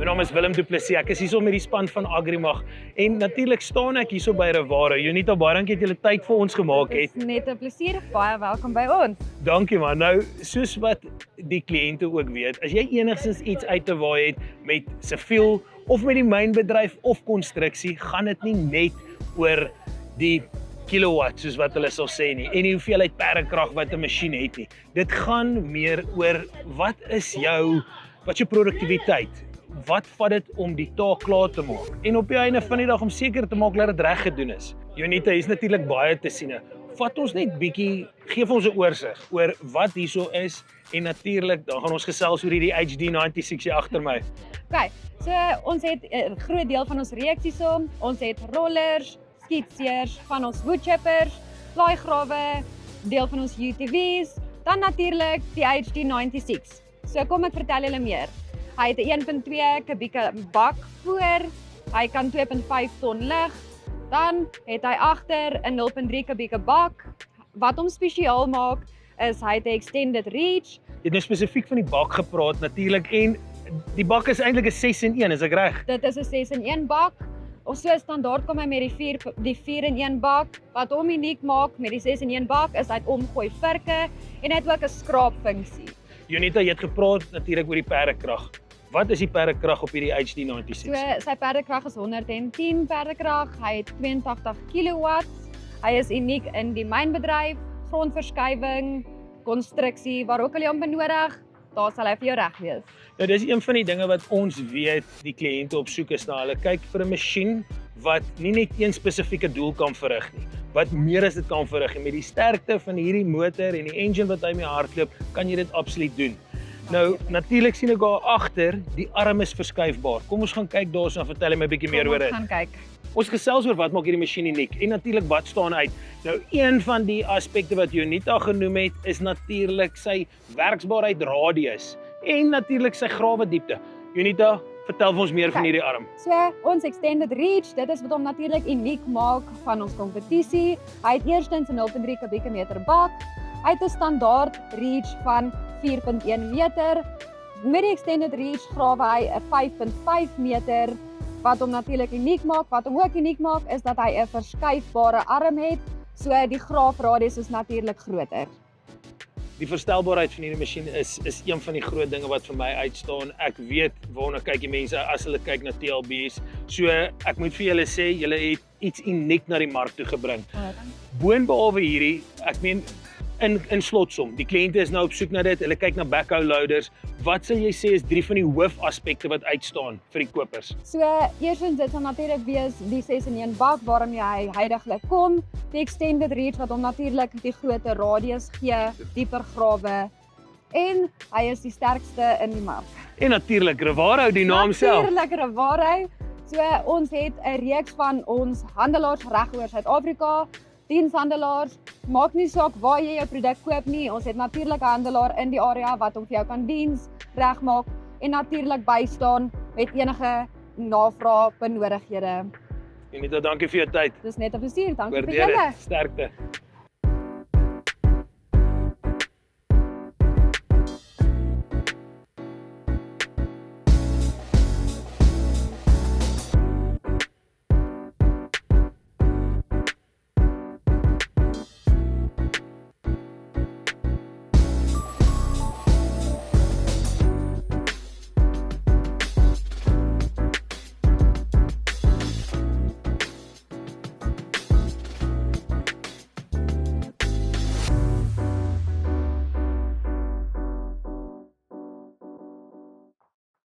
naam is Willem Du Plessis, ek is hier so met die span van Agrimag en natuurlik staan ek hier so by Revare. Jonita, baie dankie dat julle tyd vir ons gemaak het. Dit is net 'n plesier, baie welkom by ons. Dankie man. Nou, soos wat die kliënte ook weet, as jy enigstens iets uit te waai het met siviel of met die mynbedryf of konstruksie, gaan dit nie net oor die kilowatt soos wat hulle sal sê nie en die hoeveelheid perdekrag wat 'n masjien het nie. Dit gaan meer oor wat is jou produktiwiteit? Wat vat dit om die taak klaar te maak? En op die einde van die dag om seker te maak dat dit reg gedoen is. Jonita, hier is natuurlik baie te sien. Vat ons net bietjie, gee vir ons 'n oorsig oor wat hierso is en natuurlik dan gaan ons gesels oor hierdie HD96 hier agter my. OK, so ons het 'n groot deel van ons reeks hierso. Ons het rollers, skitseers, van ons woodchippers, plaaigrawe, deel van ons UTV's, dan natuurlik die HD96. So kom ek vertel julle meer. Hy het 'n 1.2 kubieke bak voor, hy kan 2.5 ton lig, dan het hy agter 'n 0.3 kubieke bak. Wat hom spesiaal maak is hy het 'n extended reach. Jy het nou spesifiek van die bak gepraat natuurlik en die bak is eintlik 'n 6-in-1, is ek reg? Dit is 'n 6-in-1 bak. Of so standaard kom hy met die 4-in-1 bak. Wat hom uniek maak met die 6-in-1 bak is hy het omgooi virke en hy het ook 'n skraapfunksie. Jonita, jy het gepraat natuurlik oor die perdekrag. Wat is die perdekrag op hierdie HD96? So sy perdekrag is 110 perdekrag. Hy het 82 kW. Hy is uniek in die mynbedryf, grondverskywing, konstruksie, waar ook al jy hom benodig, daar sal hy vir jou reg wees. Nou dis een van die dinge wat ons weet die kliënte op soek is na. Hulle kyk vir 'n masjien wat nie net een spesifieke doel kan verrig nie, wat meer as dit kan verrig en met die sterkte van hierdie motor en die engine wat hy mee hardloop, kan jy dit absoluut doen. Nou natuurlik sien ek daar agter, die arm is verskuifbaar. Kom ons gaan kyk daarso en vertel my 'n bietjie meer oor dit. Kom ons gaan kyk. Ons gesels oor wat maak hierdie masjien uniek en natuurlik wat staan uit. Nou een van die aspekte wat Jonita genoem het is natuurlik sy werksbaarheid radius en natuurlik sy grawe diepte. Jonita, vertel vir ons meer van hierdie arm. So ons extended reach, dit is wat hom natuurlik uniek maak van ons kompetisie. Hy het eerstens 'n 0.3 kubieke meter bak. Hy het 'n standaard reach van 4.1 meter. Met die extended reach grawe hy 'n 5.5 meter. Wat hom natuurlik uniek maak, wat hom ook uniek maak, is dat hy 'n verskuifbare arm het, so die graafradius is natuurlik groter. Die verstelbaarheid van hierdie masjien is een van die groot dinge wat vir my uitstaan. Ek weet waarna kyk die mense as hulle kyk na TLB's. So ek moet vir julle sê, julle het iets uniek na die mark toe gebring. Boonbehalwe hierdie, ek meen in slotsom, die kliënte is nou op soek na dit, hulle kyk na backhoe loaders. Wat sal jy sê is 3 van die hoofaspekte wat uitstaan vir die kopers? So eerstens dit sal natuurlik wees die 6-in-1 bak waarom jy heidaglik kom, die extended reach wat hom natuurlik die groter radius gee, dieper grawe en hy is die sterkste in die mark. En natuurlik Revare, die naam self. Natuurlik Revare. So ons het 'n reeks van ons handelaars reg oor Suid-Afrika. Dienshandelaars, maak nie saak waar jy jou produk koop nie. Ons het natuurlik 'n handelaar in die area wat hom vir jou kan diens, regmaak en natuurlik bystaan met enige navrae benodighede. Jonita, dankie vir jou tyd. Dis net 'n plesier. Dankie vir Waardeer julle. dit. Sterkte.